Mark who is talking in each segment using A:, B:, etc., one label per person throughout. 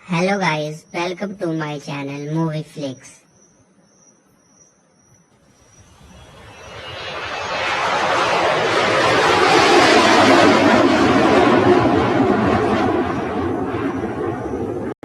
A: Hello guys, welcome to my channel Movie Flix.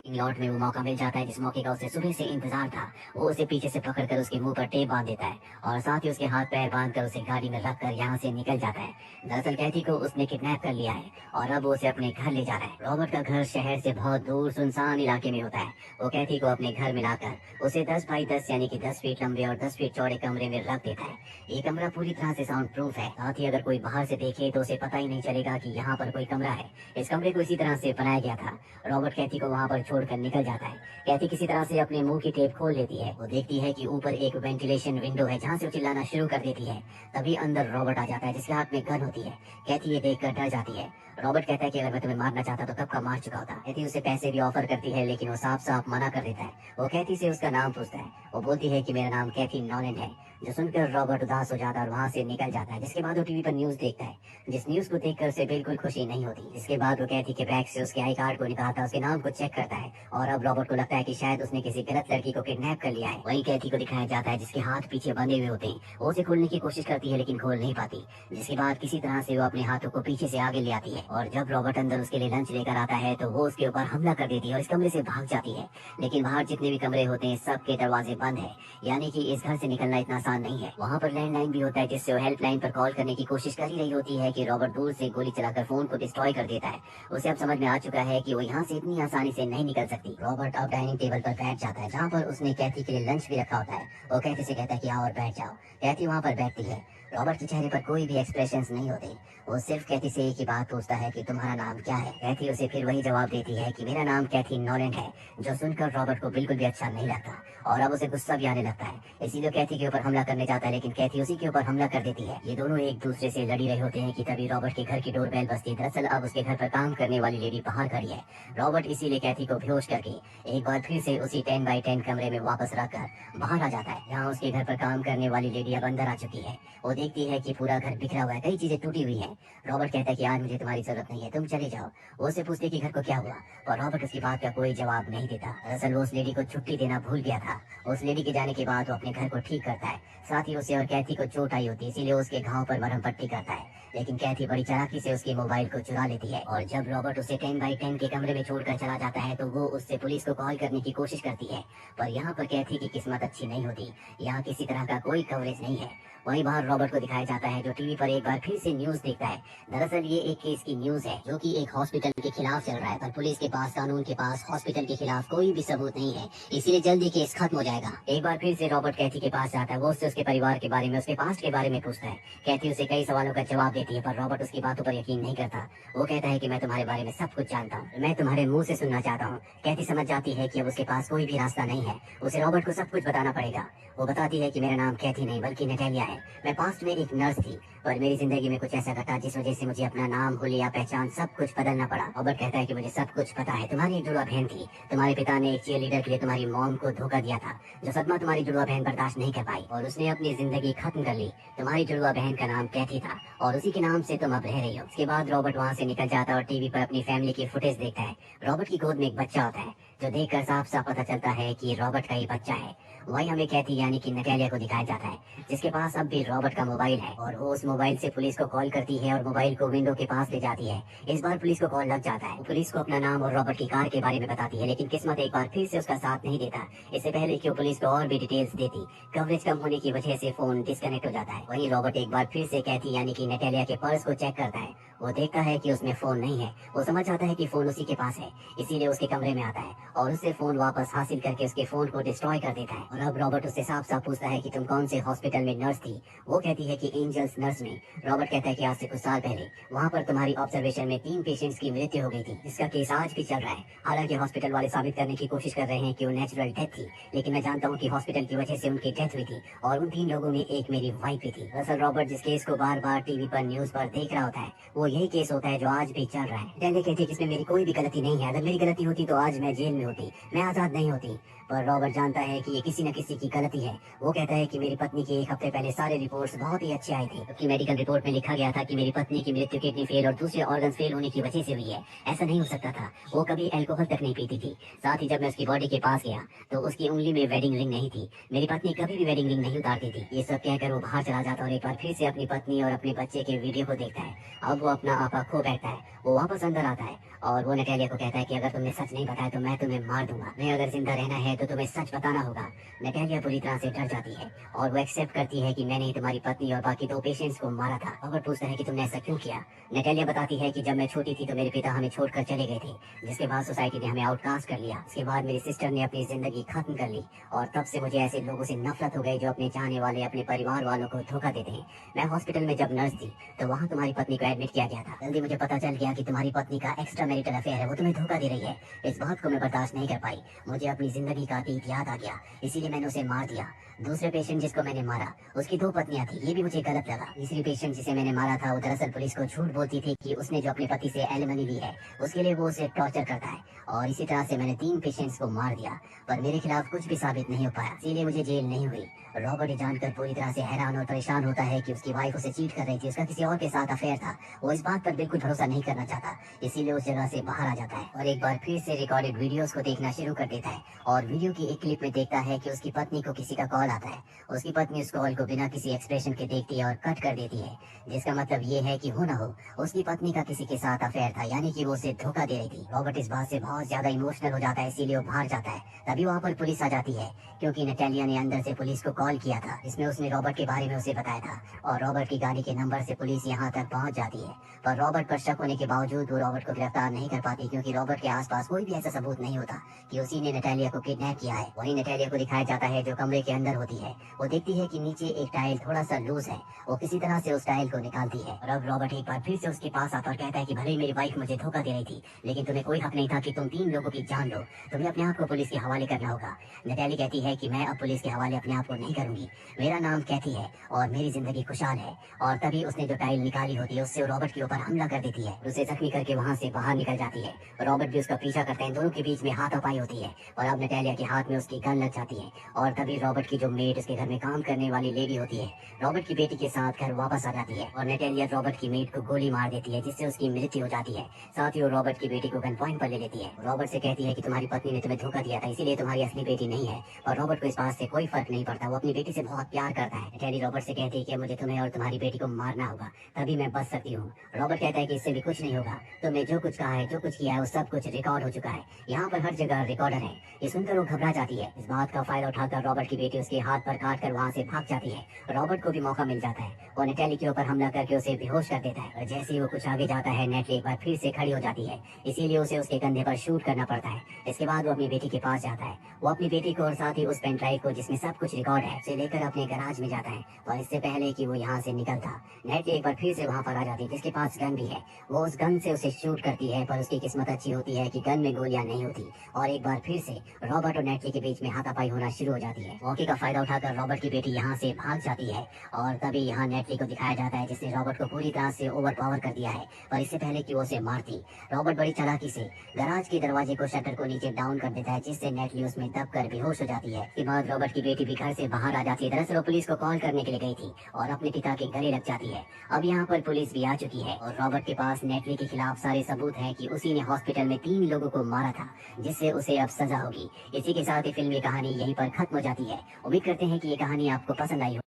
B: England में वो मौका मिल जाता है जिस मौके का उसे सुबह से इंतजार था। वो उसे पीछे से पकड़कर उसके मुंह पर टेप बांध देता है और साथ ही उसके हाथ पैर बांधकर उसे गाड़ी में रखकर यहाँ से निकल जाता है। दरअसल कैथी को उसने किडनैप कर लिया है और अब वो उसे अपने घर ले जा रहा है। रॉबर्ट का घर शहर से बहुत दूर सुनसान इलाके में होता है। वो कैथी को अपने घर में लाकर उसे 10 बाई 10 यानी कि 10 फीट लंबे और 10 फीट चौड़े कमरे में रख देता है। ये कमरा पूरी तरह से साउंड प्रूफ है, साथ ही अगर कोई बाहर से देखे तो उसे पता ही नहीं चलेगा कि यहाँ पर कोई कमरा है। इस कमरे को इसी तरह से बनाया गया था। रॉबर्ट कैथी को वहाँ पर छोड़कर निकल जाता है। कैथी किसी तरह से अपने मुंह की टेप खोल लेती है। वो देखती है कि ऊपर एक वेंटिलेशन विंडो है जहाँ से वो चिल्लाना शुरू कर देती है। तभी अंदर रॉबर्ट आ जाता है जिसके हाथ में गन होती है। कैथी ये देखकर डर जाती है। रॉबर्ट कहता है कि अगर मैं तुम्हें मारना चाहता तो कब का मार चुका होता। कैथी उसे पैसे भी ऑफर करती है लेकिन वो साफ साफ मना कर देता है। वो कैथी से उसका नाम पूछता है। वो बोलती है कि मेरा नाम कैथी नॉलन है। जो सुनकर रॉबर्ट उदास हो जाता है और वहाँ से निकल जाता है। जिसके बाद वो टीवी पर न्यूज देखता है, जिस न्यूज को देखकर उसे बिल्कुल खुशी नहीं होती। इसके बाद वो कैथी के बैग से उसके आई कार्ड को निकालता है, उसके नाम को चेक करता है और अब रॉबर्ट को लगता है कि शायद उसने किसी गलत लड़की को किडनैप कर लिया है। वही कैथी को दिखाया जाता है जिसके हाथ पीछे बंधे हुए होते हैं। वो उसे खोलने की कोशिश करती है लेकिन खोल नहीं पाती। जिसके बाद किसी तरह से वो अपने हाथों को पीछे से आगे ले आती है और जब रॉबर्ट अंदर उसके लिए लंच लेकर आता है तो वो उसके ऊपर हमला कर देती है और इस कमरे से भाग जाती है। लेकिन बाहर जितने भी कमरे होते हैं सबके दरवाजे बंद है, यानी कि इस घर से निकलना इतना आसान नहीं है। वहाँ पर लैंडलाइन भी होता है जिससे वो हेल्पलाइन पर कॉल करने की कोशिश कर ही रही होती है कि रॉबर्ट दूर से गोली चलाकर फोन को डिस्ट्रॉय कर देता है। उसे अब समझ में आ चुका है कि वो यहाँ से इतनी आसानी से नहीं निकल सकती। रॉबर्ट अब डाइनिंग टेबल पर बैठ जाता है जहाँ पर उसने कैथी के लिए लंच भी रखा होता है। वो कैथी से कहता है कि आओ और बैठ जाओ। कैथी वहाँ पर बैठती है। रॉबर्ट के चेहरे पर कोई भी एक्सप्रेशंस नहीं होते। वो सिर्फ कैथी से एक ही बात पूछता है कि तुम्हारा नाम क्या है। कैथी उसे फिर वही जवाब देती है कि मेरा नाम कैथी नॉलन है, जो सुनकर रॉबर्ट को बिल्कुल भी अच्छा नहीं लगता और अब उसे गुस्सा भी आने लगता है। इसीलिए कैथी के ऊपर हमला करने जाता है लेकिन कैथी उसी के ऊपर हमला कर देती है। ये दोनों एक दूसरे से लड़ी रहे होते हैं कि तभी रॉबर्ट के घर की डोरबेल बजती है। दरअसल अब उसके घर पर काम करने वाली लेडी बाहर खड़ी है। रॉबर्ट इसीलिए कैथी को बेहोश करके एक बार फिर से उसी 10 बाई 10 कमरे में वापस रखकर बाहर आ जाता है जहाँ उसके घर पर काम करने वाली लेडी अब अंदर आ चुकी है। वो देखती है कि पूरा घर बिखरा हुआ है, कई चीजें टूटी हुई हैं। रॉबर्ट कहता है कि आज मुझे तुम्हारी जरूरत नहीं है, तुम चले जाओ। वो उससे पूछती है कि घर को क्या हुआ और रॉबर्ट उसकी बात का कोई जवाब नहीं देता। दरअसल वो उस लेडी को छुट्टी देना भूल गया था। उस लेडी के जाने के बाद वो अपने घर को ठीक करता है। साथ ही उसे और कैथी को चोट आई होती है इसीलिए उसके घाव पर मरहम पट्टी करता है। लेकिन कैथी बड़ी चालाकी से उसके मोबाइल को चुरा लेती है और जब रॉबर्ट उसे 10 बाई 10 के कमरे में छोड़कर चला जाता है तो वो उससे पुलिस को कॉल करने की कोशिश करती है। पर यहाँ पर कैथी की किस्मत अच्छी नहीं होती। यहाँ किसी तरह का कोई कवरेज नहीं है। वहीं बाहर रॉबर्ट को दिखाया जाता है जो टीवी पर एक बार फिर से न्यूज देखता है। दरअसल ये एक केस की न्यूज है जो कि एक हॉस्पिटल के खिलाफ चल रहा है, पर पुलिस के पास, कानून के पास हॉस्पिटल के खिलाफ कोई भी सबूत नहीं है, इसीलिए जल्दी केस खत्म हो जाएगा। एक बार फिर से रॉबर्ट कैथी के पास जाता है। वो उससे उसके परिवार के बारे में, उसके पास्ट के बारे में पूछता है। कैथी उसे कई सवालों का जवाब देती है पर रॉबर्ट उसकी बातों पर यकीन नहीं करता। वो कहता है कि मैं तुम्हारे बारे में सब कुछ जानता हूँ, मैं तुम्हारे मुंह से सुनना चाहता हूँ। कैथी समझ जाती है कि अब उसके पास कोई भी रास्ता नहीं है, उसे रॉबर्ट को सब कुछ बताना पड़ेगा। वो बताती है कि मेरा नाम कैथी नहीं बल्कि नटेलिया है। मैं पास्ट में एक नर्स थी और मेरी जिंदगी में कुछ ऐसा घटा जिस वजह से मुझे अपना नाम, हुलिया, पहचान सब कुछ बदलना पड़ा। रॉबर्ट कहता है कि मुझे सब कुछ पता है, तुम्हारी एक जुड़वा बहन थी, तुम्हारे पिता ने एक चीयर लीडर के लिए तुम्हारी मॉम को धोखा दिया था। जो सदमा तुम्हारी जुड़वा बहन बर्दाश्त नहीं कर पाई और उसने अपनी जिंदगी खत्म कर ली। तुम्हारी जुड़वा बहन का नाम कैथी था और उसी के नाम से तुम अब रह रही हो। उसके बाद रॉबर्ट वहाँ से निकल जाता है और टीवी पर अपनी फैमिली की फुटेज देखता है। रॉबर्ट की गोद में एक बच्चा होता है जो देखकर साफ साफ पता चलता है कि रॉबर्ट का ही बच्चा है। वही हमें कैथी यानी कि नटेलिया को दिखाया जाता है जिसके पास अब भी रॉबर्ट का मोबाइल है और वो उस मोबाइल से पुलिस को कॉल करती है और मोबाइल को विंडो के पास ले जाती है। इस बार पुलिस को कॉल लग जाता है। पुलिस को अपना नाम और रॉबर्ट की कार के बारे में बताती है लेकिन किस्मत एक बार फिर से उसका साथ नहीं देता। इससे पहले कि वो पुलिस को और भी डिटेल्स देती, कवरेज कम होने की वजह से फोन डिस्कनेक्ट हो जाता है। वहीं रॉबर्ट एक बार फिर से कैथी यानी कि नटेलिया के पर्स को चेक करता है। वो देखता है कि उसमें फोन नहीं है। वो समझ जाता है कि फोन उसी के पास है, इसीलिए उसके कमरे में आता है और उससे फोन वापस हासिल करके उसके फोन को डिस्ट्रॉय कर देता है। और अब रॉबर्ट उससे साफ साफ पूछता है कि तुम कौन से हॉस्पिटल में नर्स थी। वो कहती है कि एंजल्स नर्स में। रॉबर्ट कहता है कि आज से कुछ साल पहले वहाँ पर तुम्हारी ऑब्जर्वेशन में 3 पेशेंट्स की मृत्यु हो गई थी, जिसका केस आज भी चल रहा है। हालांकि हॉस्पिटल वाले साबित करने की कोशिश कर रहे हैं कि वो नेचुरल डेथ थी, लेकिन मैं जानता हूँ कि हॉस्पिटल की वजह से उनकी डेथ हुई थी और उन 3 लोगों में एक मेरी वाइफ भी थी। दरअसल रॉबर्ट जिस केस को बार बार टीवी पर, न्यूज पर देख रहा होता है वो यही केस होता है जो आज भी चल रहा है। नैटेलिया कहती है कि इसमें मेरी कोई भी गलती नहीं है, अगर मेरी गलती होती तो आज मैं जेल में होती, मैं आजाद नहीं होती। पर रॉबर्ट जानता है कि ये किसी न किसी की गलती है। वो कहता है कि मेरी पत्नी की एक हफ्ते पहले सारे रिपोर्ट्स बहुत ही अच्छी आई थी, जबकि मेडिकल रिपोर्ट में लिखा गया था कि मेरी पत्नी की मृत्यु किडनी फेल और दूसरे ऑर्गन फेल होने की वजह से हुई है। ऐसा नहीं हो सकता था, वो कभी अल्कोहल तक नहीं पीती थी। साथ ही जब मैं उसकी बॉडी के पास गया तो उसकी उंगली में वेडिंग रिंग नहीं थी। मेरी पत्नी कभी भी वेडिंग रिंग नहीं उतारती थी। ये सब कहकर वो बाहर चला जाता और एक बार फिर से अपनी पत्नी और अपने बच्चे के वीडियो को देखता है। अब वो अपना आपा खो बैठता है। वो वापस अंदर आता है और वो नैटेलिया को कहता है कि अगर तुमने सच नहीं बताया तो मैं तुम्हें मार दूंगा। मैं अगर जिंदा रहना है तो तुम्हें सच बताना होगा। नैटेलिया पूरी तरह से डर जाती है और वो एक्सेप्ट करती है कि मैंने ही तुम्हारी पत्नी और बाकी 2 पेशेंट्स को मारा था। रॉबर्ट पूछता है कि तुमने ऐसा क्यों किया। नैटेलिया बताती है कि जब मैं छोटी थी तो मेरे पिता हमें छोड़कर चले गए थे, जिसके बाद सोसाइटी ने हमें आउटकास्ट कर लिया। उसके बाद मेरी सिस्टर ने अपनी जिंदगी खत्म कर ली और तब से मुझे ऐसे लोगों से नफरत हो गई जो अपने चाहने वाले अपने परिवार वालों को धोखा देते हैं। मैं हॉस्पिटल में जब नर्स थी तो वहाँ तुम्हारी पत्नी को एडमिट किया गया था। जल्दी मुझे पता चल गया कि तुम्हारी पत्नी का एक्स्ट्रा मैरिटल अफेयर है, वो तुम्हें धोखा दे रही है। इस बात को मैं बर्दाश्त नहीं कर पाई। मुझे अपनी जिंदगी का अतीत याद आ गया, इसीलिए मैंने उसे मार दिया। दूसरे पेशेंट जिसको मैंने मारा उसकी 2 पत्नियां थी, ये भी मुझे गलत लगा। तीसरी पेशेंट जिसे मैंने मारा था वो दरअसल पुलिस को झूठ बोलती थी कि उसने जो अपने पति से एलिमनी ली है उसके लिए वो उसे टॉर्चर करता है। और इसी तरह से मैंने 3 पेशेंट्स को मार दिया, पर मेरे खिलाफ कुछ भी साबित नहीं हो पाया, इसीलिए मुझे जेल नहीं हुई। रॉबर्ट ये जानकर पूरी तरह से हैरान और परेशान होता है कि उसकी वाइफ उसे चीट कर रही थी, उसका किसी और के साथ अफेयर था। वो इस बात पर बिल्कुल भरोसा नहीं करना चाहता, इसीलिए उस जगह से बाहर आ जाता है और एक बार फिर से रिकॉर्डेड वीडियोस को देखना शुरू कर देता है। और वीडियो की एक क्लिप में देखता है कि उसकी पत्नी को किसी का कॉल आता है। उसकी पत्नी उस कॉल को बिना किसी एक्सप्रेशन के देखती है और कट कर देती है, जिसका मतलब ये है कि हो ना हो उसकी पत्नी का किसी के साथ अफेयर था, यानी कि वो उसे धोखा दे रही थी। रॉबर्ट इस बात से बहुत ज्यादा इमोशनल हो जाता है, इसीलिए वो बाहर जाता है। तभी वहाँ पर पुलिस आ जाती है, क्योंकि नैटेलिया ने अंदर से पुलिस को कॉल किया था, जिसमें उसने रॉबर्ट के बारे में उसे बताया था। और रॉबर्ट की गाड़ी के नंबर से पुलिस यहाँ तक पहुँच जाती है, पर रॉबर्ट पर शक होने के बावजूद वो रॉबर्ट को गिरफ्तार नहीं कर पाती, क्योंकि रॉबर्ट के आसपास कोई भी ऐसा सबूत नहीं होता कि उसी ने नैटेलिया को किडनैप किया है। वहीं नैटेलिया को दिखाया जाता है जो कमरे के अंदर होती है। वो देखती है कि नीचे एक टाइल थोड़ा सा लूज है, वो किसी तरह से उस टाइल को निकालती है। और अब रॉबर्ट एक बार फिर से उसके पास आता और कहता है कि भले ही मेरी वाइफ मुझे धोखा दे रही थी, लेकिन तुम्हें कोई हक नहीं था कि तुम 3 लोगों की जान लो, तुम्हें अपने आप को पुलिस के हवाले करना होगा। नैटेली कहती है कि मैं अब पुलिस के हवाले अपने आप को नहीं करूंगी, मेरा नाम कैथी है और मेरी जिंदगी खुशहाल है। और तभी उसने जो टाइल निकाली होती है उससे रॉबर्ट के ऊपर हमला कर देती है, उसे जख्मी करके वहाँ से बाहर निकल जाती है। रॉबर्ट भी उसका पीछा करते हैं, दोनों के बीच में हाथापाई होती है और अब नैटेलिया के हाथ में उसकी गन लग जाती है। और तभी रॉबर्ट की जो मेड उसके घर में काम करने वाली लेडी होती है, रॉबर्ट की बेटी के साथ घर वापस आ जाती है और नैटेलिया रॉबर्ट की मेड को गोली मार देती है, जिससे उसकी मृत्यु हो जाती है। साथ ही वो रॉबर्ट की बेटी को गन पॉइंट पर ले लेती है। रॉबर्ट से कहती है कि तुम्हारी पत्नी ने तुम्हें धोखा दिया था, इसीलिए तुम्हारी असली बेटी नहीं है। और रॉबर्ट को इस बात से कोई फर्क नहीं पड़ता, वो अपनी बेटी से बहुत प्यार करता है। नैटेली रॉबर्ट से कहती है कि मुझे तुम्हें और तुम्हारी बेटी को मारना होगा, तभी मैं बच सकती हूँ। रॉबर्ट कहता है कि इससे भी कुछ नहीं होगा, तुमने जो कुछ कहा है, जो कुछ किया है, वो सब कुछ रिकॉर्ड हो चुका है, यहाँ पर हर जगह रिकॉर्डर है। ये सुनकर वो घबरा जाती है। इस बात का फायदा उठाकर रॉबर्ट की बेटी उसके हाथ पर काट कर वहाँ से भाग जाती है। रॉबर्ट को भी मौका मिल जाता है, वो नैटेली के ऊपर हमला करके उसे बेहोश कर देता है। और जैसे ही वो कुछ आगे जाता है, नैटेली एक बार फिर से खड़ी हो जाती है, इसीलिए उसे उसके कंधे पर शूट करना पड़ता है। इसके बाद वो अपनी बेटी के पास जाता है। वो अपनी बेटी को और साथ ही उस पेन ड्राइव को जिसमें सब कुछ रिकॉर्ड है उसे लेकर अपने गैराज में जाता है। और इससे पहले कि वो यहाँ से निकलता, नैटेली एक बार फिर से वहाँ पर आ जाती है, जिसके पास गन भी है। वो उस गन से उसे शूट करती है, पर उसकी किस्मत अच्छी होती है कि गन में गोलियां नहीं होती। और एक बार फिर से रॉबर्ट और नैटेली के बीच में हाथापाई होना शुरू हो जाती है। मौके का फायदा उठाकर रॉबर्ट की बेटी यहाँ से भाग जाती है और तभी यहाँ नैटेली को दिखाया जाता है, जिसने रॉबर्ट को पूरी तरह से ओवर पावर कर दिया है। पर इससे पहले कि वो उसे मारती, रॉबर्ट बड़ी चालाकी से गैराज के दरवाजे को शटर को नीचे डाउन कर देता है, जिससे नैटेली उसमें दबकर बेहोश हो जाती है। इसके बाद रॉबर्ट की बेटी भी घर से बाहर आ जाती है। दरअसल वो पुलिस को कॉल करने के लिए गई थी और अपने पिता के गले लग जाती है। अब यहाँ पर पुलिस भी आ चुकी है और रॉबर्ट के पास नैटेली के खिलाफ सारे सबूत हैं कि उसी ने हॉस्पिटल में 3 लोगों को मारा था, जिससे उसे अब सजा होगी। इसी के साथ ही फिल्म की कहानी यहीं पर खत्म हो जाती है। उम्मीद करते हैं कि ये कहानी आपको पसंद आई हो।